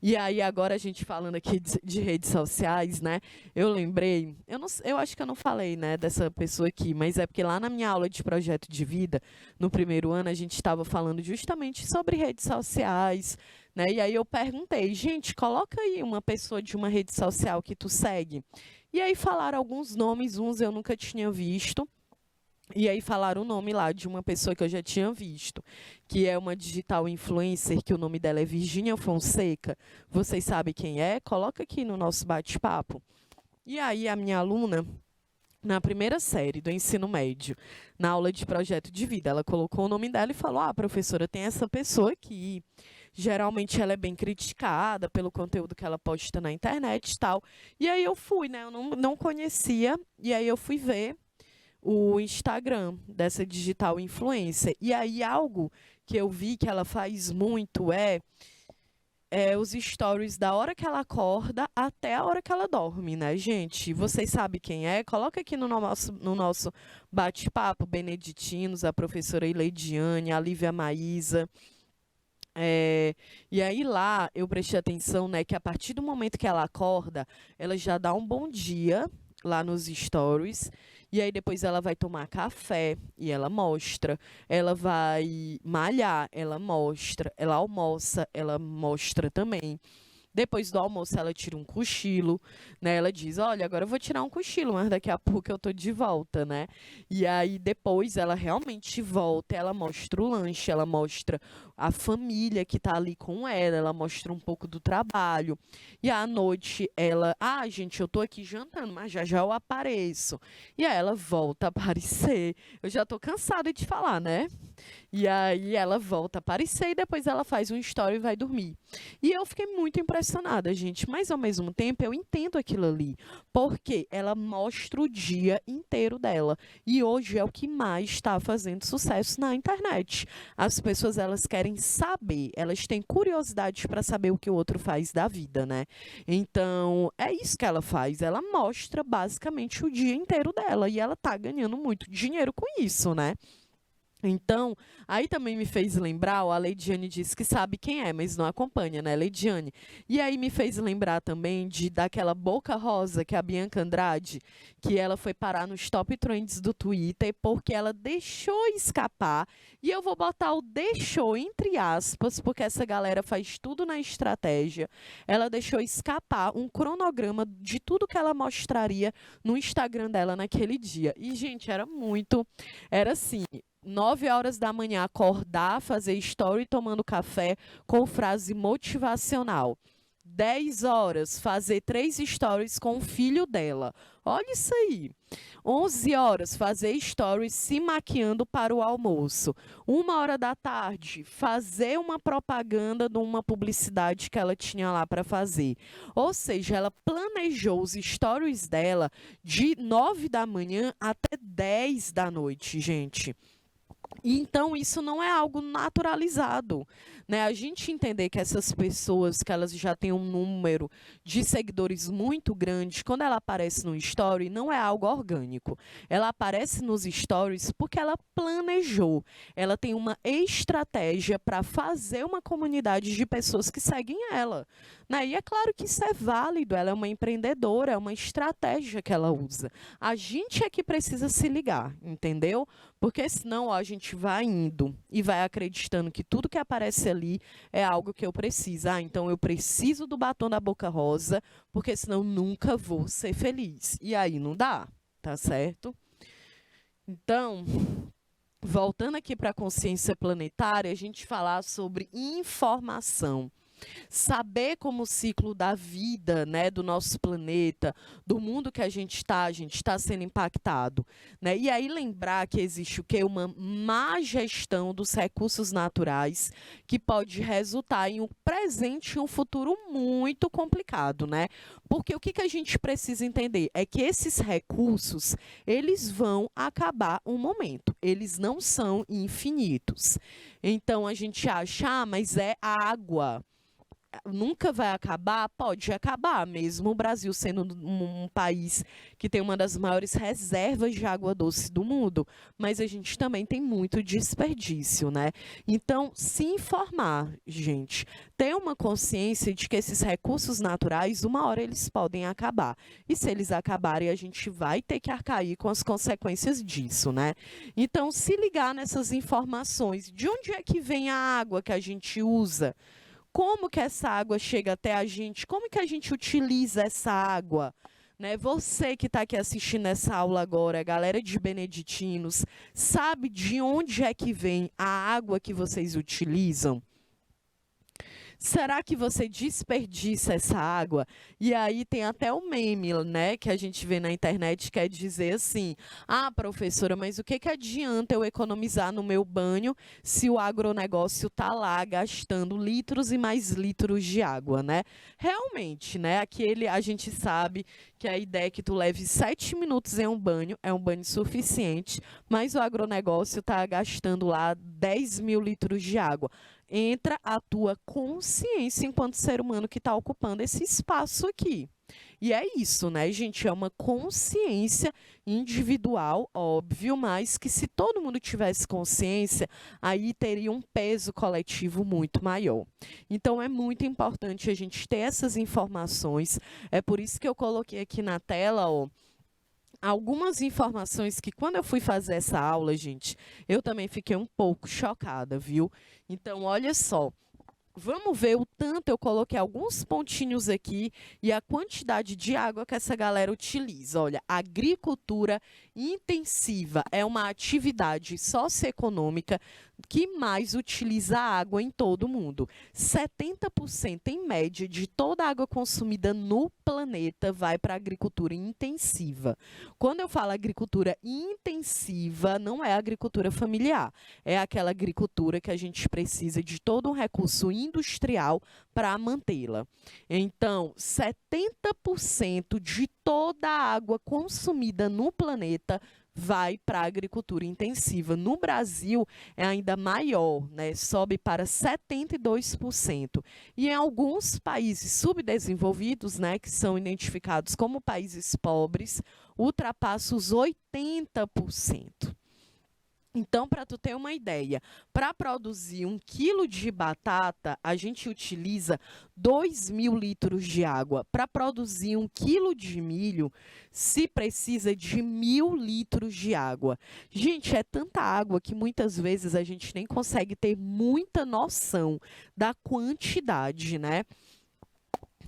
E aí, agora a gente falando aqui de redes sociais, né? Eu lembrei, eu acho que eu não falei, né, dessa pessoa aqui, mas é porque lá na minha aula de projeto de vida, no primeiro ano, a gente estava falando justamente sobre redes sociais, né? E aí eu perguntei, gente, coloca aí uma pessoa de uma rede social que tu segue. E aí falaram alguns nomes, uns eu nunca tinha visto. E aí falaram o nome lá de uma pessoa que eu já tinha visto, que é uma digital influencer, que o nome dela é Virgínia Fonseca. Vocês sabem quem é? Coloca aqui no nosso bate-papo. E aí a minha aluna, na primeira série do ensino médio, na aula de projeto de vida, ela colocou o nome dela e falou, ah, professora, tem essa pessoa aqui. Geralmente ela é bem criticada pelo conteúdo que ela posta na internet e tal. E aí eu fui, né? Eu não conhecia, e aí eu fui ver o Instagram dessa digital influencer. E aí algo que eu vi que ela faz muito é os stories da hora que ela acorda até a hora que ela dorme, né, gente? Vocês sabem quem é? Coloca aqui no nosso bate-papo, Beneditinos, a professora Ileidiane, a Lívia Maísa. E aí lá eu prestei atenção, né, que a partir do momento que ela acorda, ela já dá um bom dia lá nos stories, e aí depois ela vai tomar café e ela mostra, ela vai malhar, ela mostra, ela almoça, ela mostra também. Depois do almoço, ela tira um cochilo, né? Ela diz, olha, agora eu vou tirar um cochilo, mas daqui a pouco eu tô de volta, né? E aí, depois, ela realmente volta, ela mostra o lanche, ela mostra a família que tá ali com ela mostra um pouco do trabalho. E à noite, ela, ah, gente, eu tô aqui jantando, mas já já eu apareço. E aí, ela volta a aparecer. Eu já tô cansada de falar, né? E aí ela volta a aparecer e depois ela faz um story e vai dormir. E eu fiquei muito impressionada, gente. Mas ao mesmo tempo eu entendo aquilo ali. Porque ela mostra o dia inteiro dela. E hoje é o que mais está fazendo sucesso na internet. As pessoas, elas querem saber, elas têm curiosidade para saber o que o outro faz da vida, né? Então, é isso que ela faz. Ela mostra basicamente o dia inteiro dela. E ela tá ganhando muito dinheiro com isso, né? Então, aí também me fez lembrar, a Leidiane disse que sabe quem é, mas não acompanha, né, Leidiane? E aí me fez lembrar também daquela Boca Rosa, que é a Bianca Andrade, que ela foi parar nos top trends do Twitter porque ela deixou escapar, e eu vou botar o deixou entre aspas, porque essa galera faz tudo na estratégia. Ela deixou escapar um cronograma de tudo que ela mostraria no Instagram dela naquele dia. E, gente, era assim, 9 horas da manhã, acordar, fazer story tomando café com frase motivacional. 10 horas, fazer 3 stories com o filho dela. Olha isso aí. 11 horas, fazer stories se maquiando para o almoço. 1 hora da tarde, fazer uma propaganda de uma publicidade que ela tinha lá para fazer. Ou seja, ela planejou os stories dela de 9 da manhã até 10 da noite, gente. Então, isso não é algo naturalizado, né? A gente entender que essas pessoas, que elas já têm um número de seguidores muito grande, quando ela aparece no story, não é algo orgânico. Ela aparece nos stories porque ela planejou. Ela tem uma estratégia para fazer uma comunidade de pessoas que seguem ela, né? E é claro que isso é válido, ela é uma empreendedora, é uma estratégia que ela usa. A gente é que precisa se ligar, entendeu? Porque senão, ó, a gente vai indo e vai acreditando que tudo que aparece ali é algo que eu preciso. Ah, então eu preciso do batom da Boca Rosa, porque senão nunca vou ser feliz. E aí não dá, tá certo? Então, voltando aqui para a consciência planetária, a gente falar sobre informação. Saber como o ciclo da vida, né, do nosso planeta, do mundo que a gente está sendo impactado, né? E aí lembrar que existe o quê? Uma má gestão dos recursos naturais que pode resultar em um presente e um futuro muito complicado, né? Porque o que a gente precisa entender é que esses recursos, eles vão acabar um momento, eles não são infinitos. Então a gente acha, ah, mas é água. Nunca vai acabar? Pode acabar, mesmo o Brasil sendo um país que tem uma das maiores reservas de água doce do mundo, mas a gente também tem muito desperdício, né? Então, se informar, gente, ter uma consciência de que esses recursos naturais, uma hora eles podem acabar. E se eles acabarem, a gente vai ter que arcar aí com as consequências disso, né? Então, se ligar nessas informações, de onde é que vem a água que a gente usa? Como que essa água chega até a gente? Como que a gente utiliza essa água? Né? Você que está aqui assistindo essa aula agora, galera de Beneditinos, sabe de onde é que vem a água que vocês utilizam? Será que você desperdiça essa água? E aí tem até o meme, né, que a gente vê na internet, quer dizer assim, ah, professora, mas o que adianta eu economizar no meu banho se o agronegócio está lá gastando litros e mais litros de água, né? Realmente, né, a gente sabe que a ideia é que tu leve 7 minutos em um banho, é um banho suficiente, mas o agronegócio está gastando lá 10 mil litros de água. Entra a tua consciência enquanto ser humano que está ocupando esse espaço aqui. E é isso, né, gente? É uma consciência individual, óbvio, mas que se todo mundo tivesse consciência, aí teria um peso coletivo muito maior. Então, é muito importante a gente ter essas informações. É por isso que eu coloquei aqui na tela, ó, algumas informações que quando eu fui fazer essa aula, gente, eu também fiquei um pouco chocada, viu? Então, olha só. Vamos ver o tanto, eu coloquei alguns pontinhos aqui e a quantidade de água que essa galera utiliza. Olha, agricultura intensiva é uma atividade socioeconômica que mais utiliza água em todo o mundo. 70% em média de toda a água consumida no planeta vai para a agricultura intensiva. Quando eu falo agricultura intensiva, não é agricultura familiar, é aquela agricultura que a gente precisa de todo um recurso industrial para mantê-la. Então, 70% de toda a água consumida no planeta vai para a agricultura intensiva. No Brasil, é ainda maior, né? Sobe para 72%. E em alguns países subdesenvolvidos, né, que são identificados como países pobres, ultrapassa os 80%. Então, para tu ter uma ideia, para produzir 1 quilo de batata, a gente utiliza 2.000 litros de água. Para produzir 1 quilo de milho, se precisa de 1.000 litros de água. Gente, é tanta água que muitas vezes a gente nem consegue ter muita noção da quantidade, né?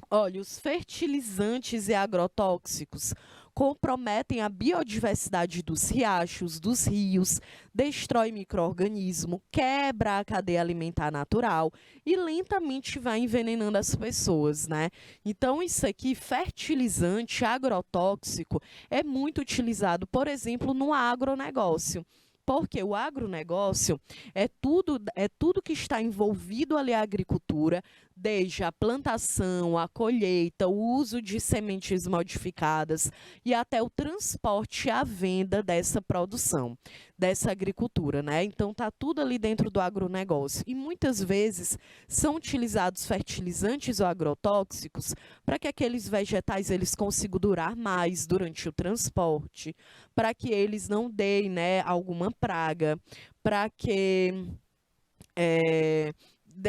Olha, os fertilizantes e agrotóxicos comprometem a biodiversidade dos riachos, dos rios, destrói micro-organismo, quebra a cadeia alimentar natural e lentamente vai envenenando as pessoas, né? Então, isso aqui, fertilizante agrotóxico, é muito utilizado, por exemplo, no agronegócio. Porque o agronegócio é tudo que está envolvido ali à agricultura, desde a plantação, a colheita, o uso de sementes modificadas e até o transporte e a venda dessa produção, dessa agricultura, né? Então tá tudo ali dentro do agronegócio. E muitas vezes são utilizados fertilizantes ou agrotóxicos para que aqueles vegetais eles consigam durar mais durante o transporte, para que eles não deem, né, alguma praga, para que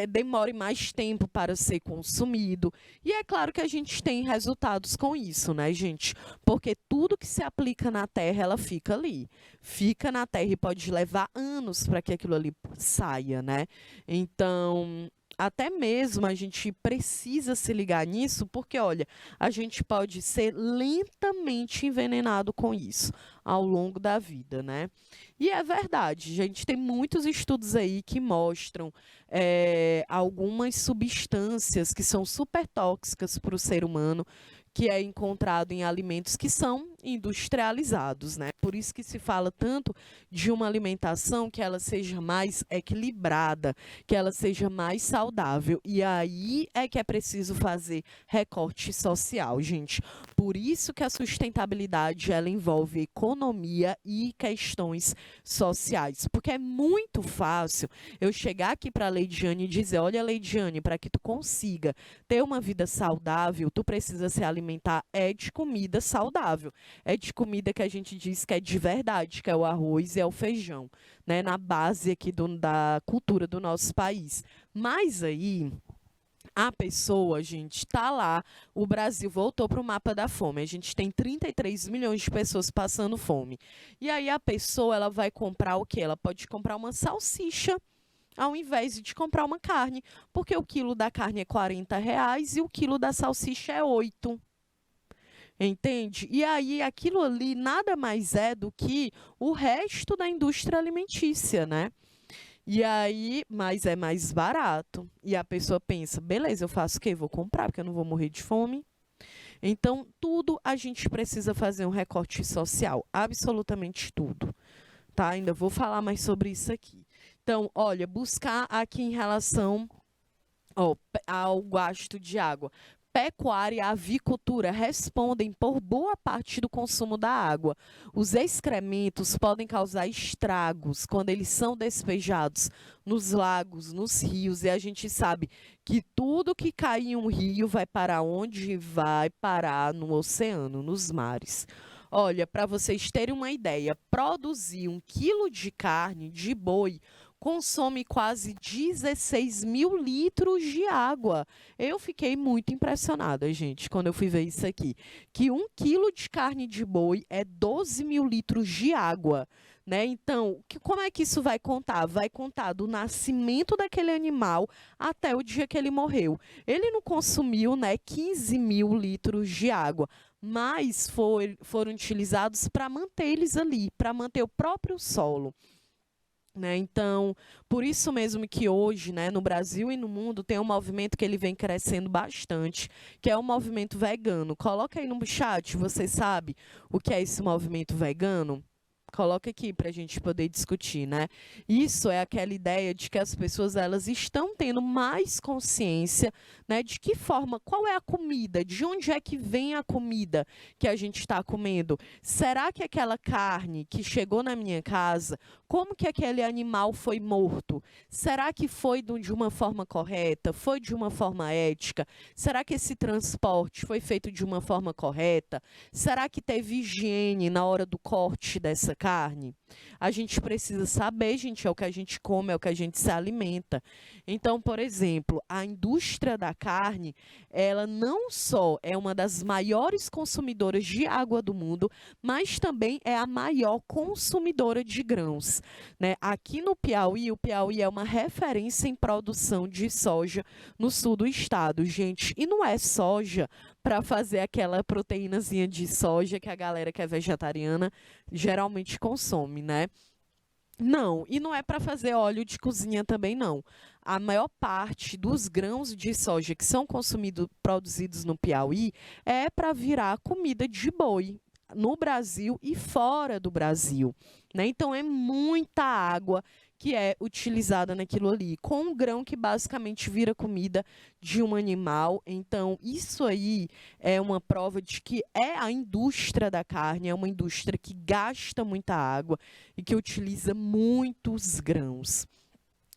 demore mais tempo para ser consumido. E é claro que a gente tem resultados com isso, né, gente? Porque tudo que se aplica na terra, ela fica ali. Fica na terra e pode levar anos para que aquilo ali saia, né? Então, até mesmo a gente precisa se ligar nisso, porque, olha, a gente pode ser lentamente envenenado com isso ao longo da vida, né? E é verdade, gente, tem muitos estudos aí que mostram algumas substâncias que são super tóxicas para o ser humano, que é encontrado em alimentos que são industrializados, né? Por isso que se fala tanto de uma alimentação que ela seja mais equilibrada, que ela seja mais saudável. E aí é que é preciso fazer recorte social, gente. Por isso que a sustentabilidade ela envolve economia e questões sociais, porque é muito fácil eu chegar aqui para a Leidiane e dizer, olha, Leidiane, para que tu consiga ter uma vida saudável, tu precisa se alimentar de comida saudável. É de comida que a gente diz que é de verdade, que é o arroz e é o feijão, né? Na base aqui da cultura do nosso país. Mas aí a pessoa, gente, tá lá, o Brasil voltou para o mapa da fome. A gente tem 33 milhões de pessoas passando fome. E aí a pessoa, ela vai comprar o quê? Ela pode comprar uma salsicha ao invés de comprar uma carne, porque o quilo da carne é R$ 40 e o quilo da salsicha é 8. Entende? E aí aquilo ali nada mais é do que o resto da indústria alimentícia, né? E aí, mas é mais barato. E a pessoa pensa, beleza, eu faço o quê? Vou comprar, porque eu não vou morrer de fome. Então, tudo a gente precisa fazer um recorte social, absolutamente tudo. Tá? Ainda vou falar mais sobre isso aqui. Então, olha, buscar aqui em relação ao gasto de água. Pecuária e avicultura respondem por boa parte do consumo da água. Os excrementos podem causar estragos quando eles são despejados nos lagos, nos rios, e a gente sabe que tudo que cai em um rio vai parar onde? Vai parar no oceano, nos mares. Olha, para vocês terem uma ideia, produzir 1 quilo de carne de boi consome quase 16 mil litros de água. Eu fiquei muito impressionada, gente, quando eu fui ver isso aqui. Que 1 quilo de carne de boi é 12 mil litros de água. Né? Então, como é que isso vai contar? Vai contar do nascimento daquele animal até o dia que ele morreu. Ele não consumiu, né, 15 mil litros de água, mas foram utilizados para manter eles ali, para manter o próprio solo. Né? Então, por isso mesmo que hoje, né, no Brasil e no mundo, tem um movimento que ele vem crescendo bastante, que é o movimento vegano. Coloca aí no chat, você sabe o que é esse movimento vegano? Coloca aqui para a gente poder discutir, né? Isso é aquela ideia de que as pessoas elas estão tendo mais consciência, né? De que forma, qual é a comida, de onde é que vem a comida que a gente está comendo? Será que aquela carne que chegou na minha casa, como que aquele animal foi morto? Será que foi de uma forma correta? Foi de uma forma ética? Será que esse transporte foi feito de uma forma correta? Será que teve higiene na hora do corte dessa carne? A gente precisa saber, gente, é o que a gente come, é o que a gente se alimenta. Então, por exemplo, a indústria da carne, ela não só é uma das maiores consumidoras de água do mundo, mas também é a maior consumidora de grãos. Né? Aqui no Piauí, o Piauí é uma referência em produção de soja no sul do estado, gente. E não é soja para fazer aquela proteínazinha de soja que a galera que é vegetariana geralmente consome, né? Não, e não é para fazer óleo de cozinha também não. A maior parte dos grãos de soja que são consumidos, produzidos no Piauí, é para virar comida de boi no Brasil e fora do Brasil, né? Então é muita água que é utilizada naquilo ali, com um grão que basicamente vira comida de um animal. Então, isso aí é uma prova de que é a indústria da carne, é uma indústria que gasta muita água e que utiliza muitos grãos,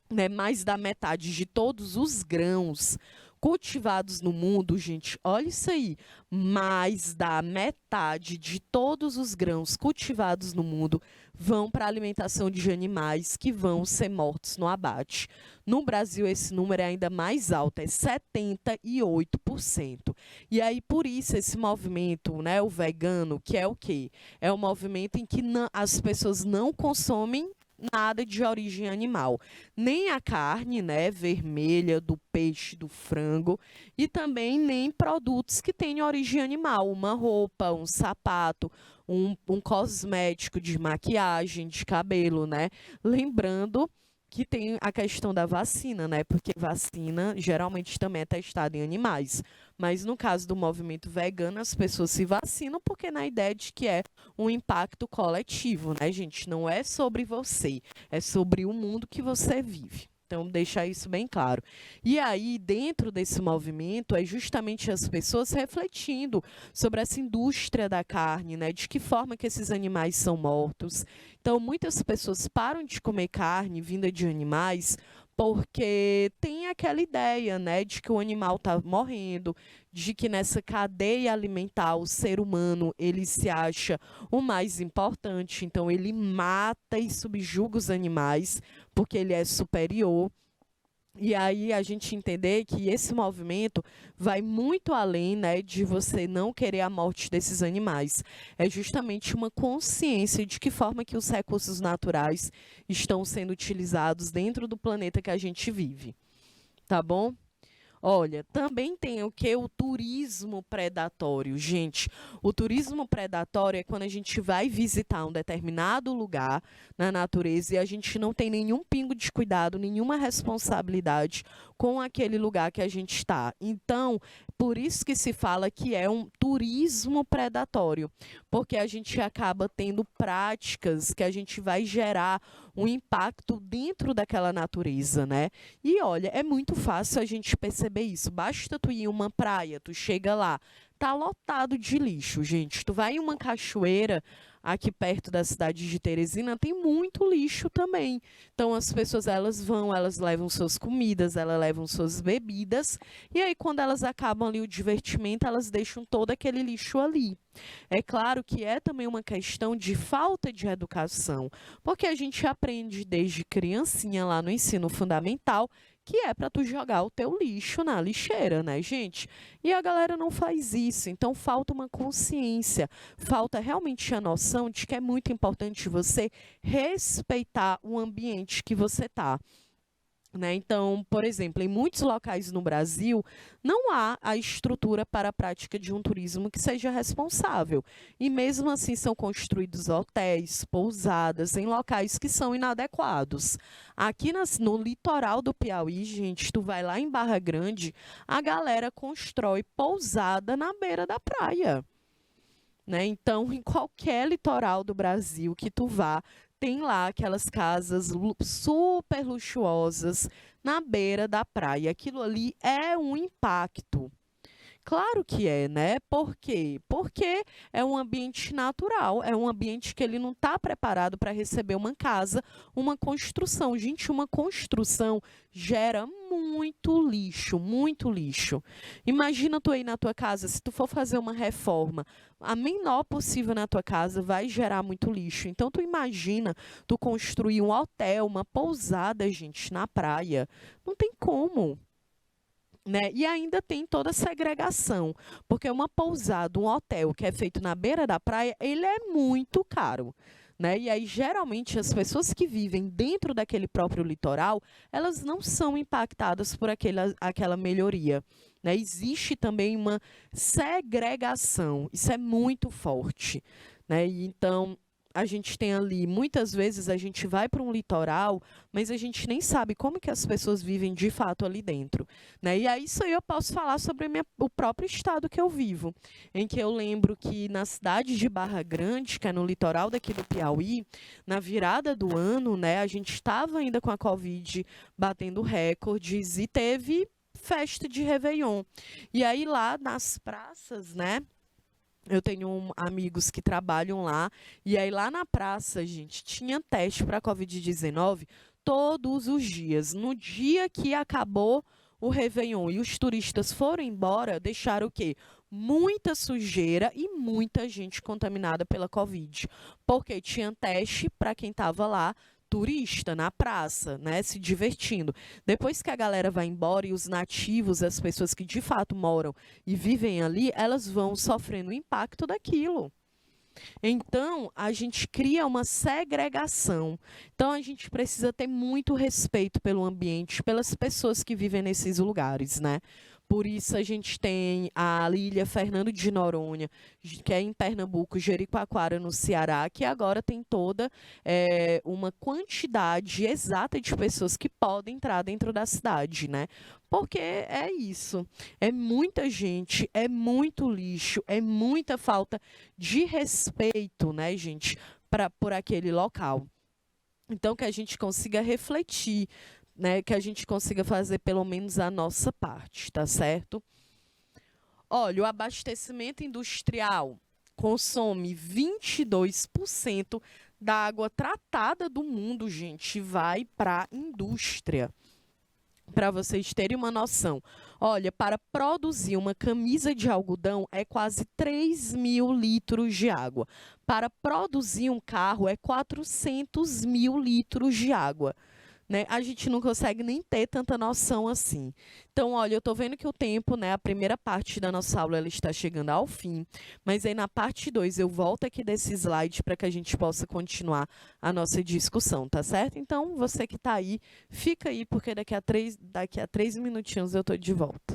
né? Mais da metade de todos os grãos cultivados no mundo, gente, olha isso aí, mais da metade de todos os grãos cultivados no mundo vão para a alimentação de animais que vão ser mortos no abate. No Brasil, esse número é ainda mais alto, é 78%. E aí, por isso, esse movimento, né, o vegano, que é o quê? É um movimento em que as pessoas não consomem nada de origem animal, nem a carne, né, vermelha do peixe, do frango, e também nem produtos que tenham origem animal, uma roupa, um sapato, um cosmético de maquiagem, de cabelo, né? Lembrando que tem a questão da vacina, né? Porque vacina geralmente também é testada em animais. Mas no caso do movimento vegano, as pessoas se vacinam porque na ideia de que é um impacto coletivo, né, gente? Não é sobre você, é sobre o mundo que você vive. Então, deixar isso bem claro. E aí, dentro desse movimento, é justamente as pessoas refletindo sobre essa indústria da carne, né? De que forma que esses animais são mortos. Então, muitas pessoas param de comer carne vinda de animais porque tem aquela ideia, né, de que o animal está morrendo, de que nessa cadeia alimentar o ser humano ele se acha o mais importante, então ele mata e subjuga os animais porque ele é superior. E aí a gente entender que esse movimento vai muito além, né, de você não querer a morte desses animais. É justamente uma consciência de que forma que os recursos naturais estão sendo utilizados dentro do planeta que a gente vive. Tá bom? Olha, também tem o que? O turismo predatório. Gente, o turismo predatório é quando a gente vai visitar um determinado lugar na natureza e a gente não tem nenhum pingo de cuidado, nenhuma responsabilidade com aquele lugar que a gente está. Então, por isso que se fala que é um turismo predatório, porque a gente acaba tendo práticas que a gente vai gerar um impacto dentro daquela natureza, né? E olha, é muito fácil a gente perceber isso. Basta tu ir em uma praia, tu chega lá, tá lotado de lixo, gente. Tu vai em uma cachoeira aqui perto da cidade de Teresina, tem muito lixo também. Então as pessoas elas vão, elas levam suas comidas, elas levam suas bebidas, e aí quando elas acabam ali o divertimento, elas deixam todo aquele lixo ali. É claro que é também uma questão de falta de educação, porque a gente aprende desde criancinha lá no ensino fundamental que é para tu jogar o teu lixo na lixeira, né, gente? E a galera não faz isso, então falta uma consciência, falta realmente a noção de que é muito importante você respeitar o ambiente que você tá. Né? Então, por exemplo, em muitos locais no Brasil, não há a estrutura para a prática de um turismo que seja responsável. E mesmo assim são construídos hotéis, pousadas, em locais que são inadequados. Aqui no litoral do Piauí, gente, tu vai lá em Barra Grande, a galera constrói pousada na beira da praia. Né? Então, em qualquer litoral do Brasil que tu vá, tem lá aquelas casas super luxuosas na beira da praia. Aquilo ali é um impacto. Claro que é, né? Por quê? Porque é um ambiente natural, é um ambiente que ele não está preparado para receber uma casa, uma construção. Gente, uma construção gera muito lixo, muito lixo. Imagina tu aí na tua casa, se tu for fazer uma reforma, a menor possível na tua casa vai gerar muito lixo. Então tu imagina tu construir um hotel, uma pousada, gente, na praia. Não tem como. Né? E ainda tem toda a segregação, porque uma pousada, um hotel que é feito na beira da praia, ele é muito caro. né? E aí, geralmente, as pessoas que vivem dentro daquele próprio litoral, elas não são impactadas por aquela melhoria, né? Existe também uma segregação, isso é muito forte, né? E então, a gente tem ali, muitas vezes a gente vai para um litoral, mas a gente nem sabe como que as pessoas vivem de fato ali dentro, né? E aí isso aí eu posso falar sobre o próprio estado que eu vivo, em que eu lembro que na cidade de Barra Grande, que é no litoral daqui do Piauí, na virada do ano, né, a gente estava ainda com a Covid batendo recordes e teve festa de Réveillon. E aí lá nas praças, né, eu tenho amigos que trabalham lá, e aí lá na praça, gente, tinha teste para Covid-19 todos os dias. No dia que acabou o Réveillon e os turistas foram embora, deixaram o quê? Muita sujeira e muita gente contaminada pela Covid, porque tinha teste para quem estava lá, turista, na praça, né, se divertindo. Depois que a galera vai embora e os nativos, as pessoas que de fato moram e vivem ali, elas vão sofrendo o impacto daquilo. Então, a gente cria uma segregação. Então, a gente precisa ter muito respeito pelo ambiente, pelas pessoas que vivem nesses lugares, né? Por isso, a gente tem a Ilha Fernando de Noronha, que é em Pernambuco, Jericoacoara, no Ceará, que agora tem toda uma quantidade exata de pessoas que podem entrar dentro da cidade, né? Porque é isso, é muita gente, é muito lixo, é muita falta de respeito, né, gente, por aquele local. Então, que a gente consiga refletir, né, que a gente consiga fazer pelo menos a nossa parte, tá certo? Olha, o abastecimento industrial consome 22% da água tratada do mundo, gente, vai para a indústria. Para vocês terem uma noção, olha, para produzir uma camisa de algodão é quase 3.000 litros de água. Para produzir um carro é 400.000 litros de água, né? A gente não consegue nem ter tanta noção assim. Então, olha, eu estou vendo que o tempo, né, a primeira parte da nossa aula ela está chegando ao fim, mas aí na parte 2 eu volto aqui desse slide para que a gente possa continuar a nossa discussão, tá certo? Então, você que está aí, fica aí, porque daqui a 3 minutinhos eu estou de volta.